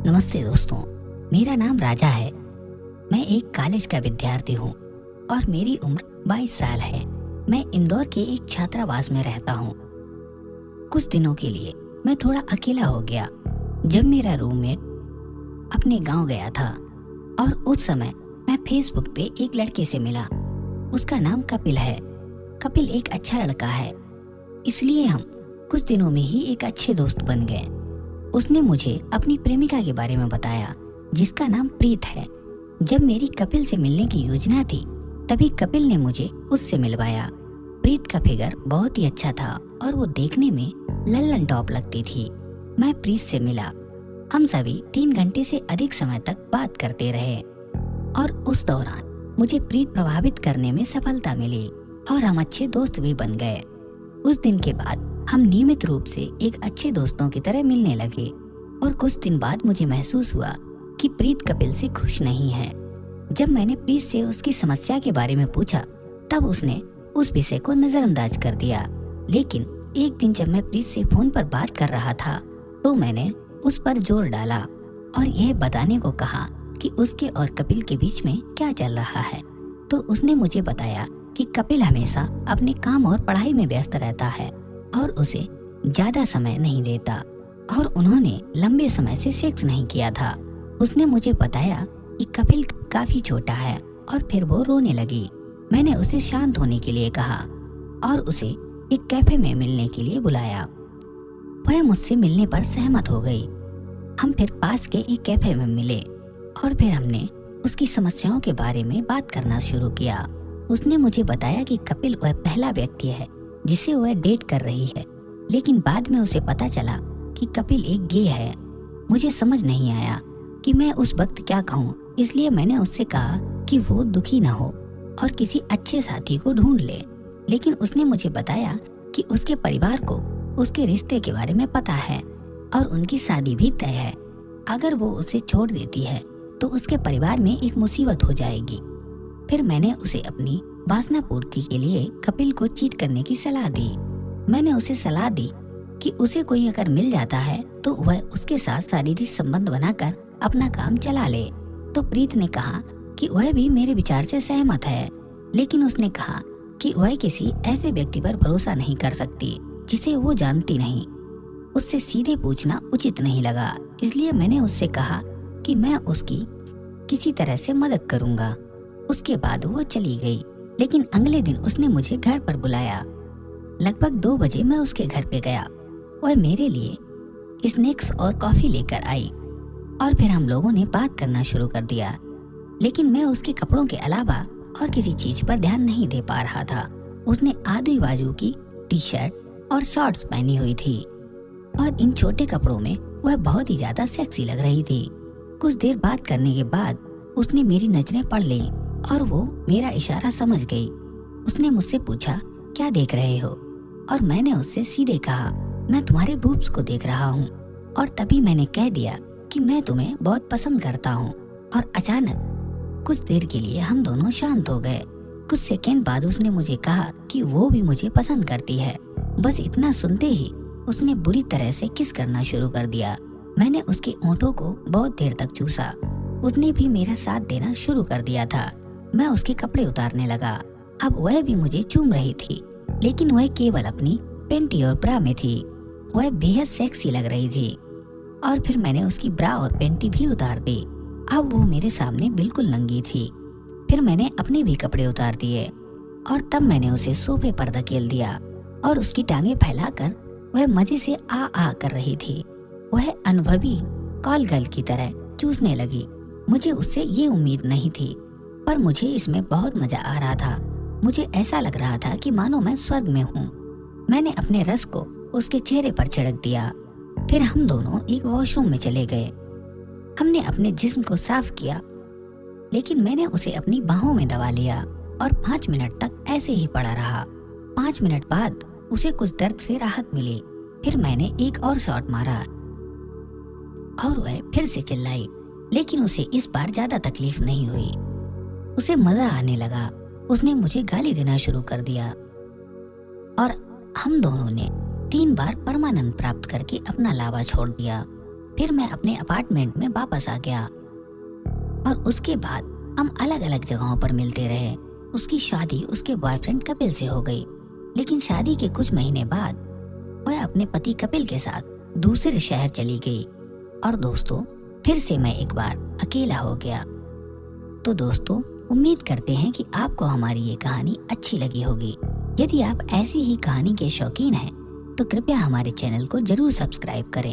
नमस्ते दोस्तों, मेरा नाम राजा है। मैं एक कॉलेज का विद्यार्थी हूँ और मेरी उम्र 22 साल है। मैं इंदौर के एक छात्रावास में रहता हूँ। कुछ दिनों के लिए मैं थोड़ा अकेला हो गया जब मेरा रूममेट अपने गांव गया था और उस समय मैं फेसबुक पे एक लड़के से मिला। उसका नाम कपिल है। कपिल एक अच्छा लड़का है, इसलिए हम कुछ दिनों में ही एक अच्छे दोस्त बन गए। उसने मुझे अपनी प्रेमिका के बारे में बताया जिसका नाम प्रीत है। जब मेरी कपिल से मिलने की योजना थी तभी कपिल ने मुझे उससे मिलवाया। प्रीत का फिगर बहुत ही अच्छा था और वो देखने में लल्लन टॉप लगती थी। मैं प्रीत से मिला। हम सभी 3 घंटे से अधिक समय तक बात करते रहे और उस दौरान मुझे प्रीत प्रभावित करने में सफलता मिली और हम अच्छे दोस्त भी बन गए। उस दिन के बाद हम नियमित रूप से एक अच्छे दोस्तों की तरह मिलने लगे और कुछ दिन बाद मुझे महसूस हुआ कि प्रीत कपिल से खुश नहीं है। जब मैंने प्रीत से उसकी समस्या के बारे में पूछा तब उसने उस विषय को नजरअंदाज कर दिया। लेकिन एक दिन जब मैं प्रीत से फोन पर बात कर रहा था तो मैंने उस पर जोर डाला और यह बताने को कहा कि उसके और कपिल के बीच में क्या चल रहा है। तो उसने मुझे बताया कि कपिल हमेशा अपने काम और पढ़ाई में व्यस्त रहता है और उसे ज्यादा समय नहीं देता और उन्होंने लंबे समय से सेक्स नहीं किया था। उसने मुझे बताया कि कपिल काफी छोटा है और फिर वो रोने लगी। मैंने उसे शांत होने के लिए कहा और उसे एक कैफे में मिलने के लिए बुलाया। वह मुझसे मिलने पर सहमत हो गई। हम फिर पास के एक कैफे में मिले और फिर हमने उसकी समस्याओं के बारे में बात करना शुरू किया। उसने मुझे बताया कि कपिल वह पहला व्यक्ति है जिसे वह डेट कर रही है, लेकिन बाद में उसे पता चला कि कपिल एक गे है। मुझे समझ नहीं आया कि मैं उस वक्त क्या कहूँ, इसलिए मैंने उससे कहा कि वो दुखी न हो और किसी अच्छे साथी को ढूंढ ले। लेकिन उसने मुझे बताया कि उसके परिवार को उसके रिश्ते के बारे में पता है और उनकी शादी भी तय है। अगर वो उसे छोड़ देती है तो उसके परिवार में एक मुसीबत हो जाएगी। फिर मैंने उसे अपनी वासना पूर्ति के लिए कपिल को चीट करने की सलाह दी। मैंने उसे सलाह दी कि उसे कोई अगर मिल जाता है तो वह उसके साथ शारीरिक संबंध बनाकर अपना काम चला ले। तो प्रीत ने कहा कि वह भी मेरे विचार से सहमत है, लेकिन उसने कहा कि वह किसी ऐसे व्यक्ति पर भरोसा नहीं कर सकती जिसे वो जानती नहीं। उससे सीधे पूछना उचित नहीं लगा, इसलिए मैंने उससे कहा कि मैं उसकी किसी तरह से मदद करूंगा। उसके बाद वो चली गई, लेकिन अगले दिन उसने मुझे घर पर बुलाया। लगभग 2 बजे मैं उसके घर पे गया। वह मेरे लिए स्नैक्स और कॉफी लेकर आई और फिर हम लोगों ने बात करना शुरू कर दिया। लेकिन मैं उसके कपड़ों के अलावा और किसी चीज पर ध्यान नहीं दे पा रहा था। उसने आधी बाजू की टी शर्ट और शॉर्ट्स पहनी हुई थी और इन छोटे कपड़ों में वह बहुत ही ज्यादा सेक्सी लग रही थी। कुछ देर बात करने के बाद उसने मेरी नजरें पढ़ ली और वो मेरा इशारा समझ गई। उसने मुझसे पूछा, क्या देख रहे हो? और मैंने उससे सीधे कहा, मैं तुम्हारे बूब्स को देख रहा हूँ। और तभी मैंने कह दिया कि मैं तुम्हें बहुत पसंद करता हूँ। और अचानक कुछ देर के लिए हम दोनों शांत हो गए। कुछ सेकंड बाद उसने मुझे कहा कि वो भी मुझे पसंद करती है। बस इतना सुनते ही उसने बुरी तरह से किस करना शुरू कर दिया। मैंने उसके होंठों को बहुत देर तक चूसा। उसने भी मेरा साथ देना शुरू कर दिया था। मैं उसके कपड़े उतारने लगा। अब वह भी मुझे चूम रही थी, लेकिन वह केवल अपनी पेंटी और ब्रा में थी। वह बेहद सेक्सी लग रही थी। और फिर मैंने उसकी ब्रा और पेंटी भी उतार दी। अब वो मेरे सामने बिल्कुल नंगी थी। फिर मैंने अपने भी कपड़े उतार दिए और तब मैंने उसे सोफे पर धकेल दिया और उसकी टांगे फैलाकर वह मजे से आ कर रही थी। वह अनुभवी कॉल गर्ल की तरह चूसने लगी। मुझे उससे ये उम्मीद नहीं थी, पर मुझे इसमें बहुत मजा आ रहा था। मुझे ऐसा लग रहा था कि मानो मैं स्वर्ग में हूँ। मैंने अपने रस को उसके चेहरे पर छिड़क दिया। फिर हम दोनों एक वॉशरूम में चले गए। हमने अपने जिस्म को साफ किया, लेकिन मैंने उसे अपनी बाहों में दबा लिया और 5 मिनट तक ऐसे ही पड़ा रहा। 5 मिनट बाद उसे कुछ दर्द से राहत मिली। फिर मैंने एक और शॉट मारा और वह फिर से चिल्लाई, लेकिन उसे इस बार ज्यादा तकलीफ नहीं हुई। उसे मजा आने लगा। उसने मुझे गाली देना शुरू कर दिया और हम दोनों ने 3 बार परमानंद प्राप्त करके अपना लावा छोड़ दिया। फिर मैं अपने अपार्टमेंट में वापस आ गया और उसके बाद हम अलग अलग जगहों पर मिलते रहे। उसकी शादी उसके बॉयफ्रेंड कपिल से हो गई, लेकिन शादी के कुछ महीने बाद वह अपने पति कपिल के साथ दूसरे शहर चली गई और दोस्तों फिर से मैं एक बार अकेला हो गया। तो दोस्तों उम्मीद करते हैं कि आपको हमारी ये कहानी अच्छी लगी होगी। यदि आप ऐसी ही कहानी के शौकीन हैं तो कृपया हमारे चैनल को जरूर सब्सक्राइब करें।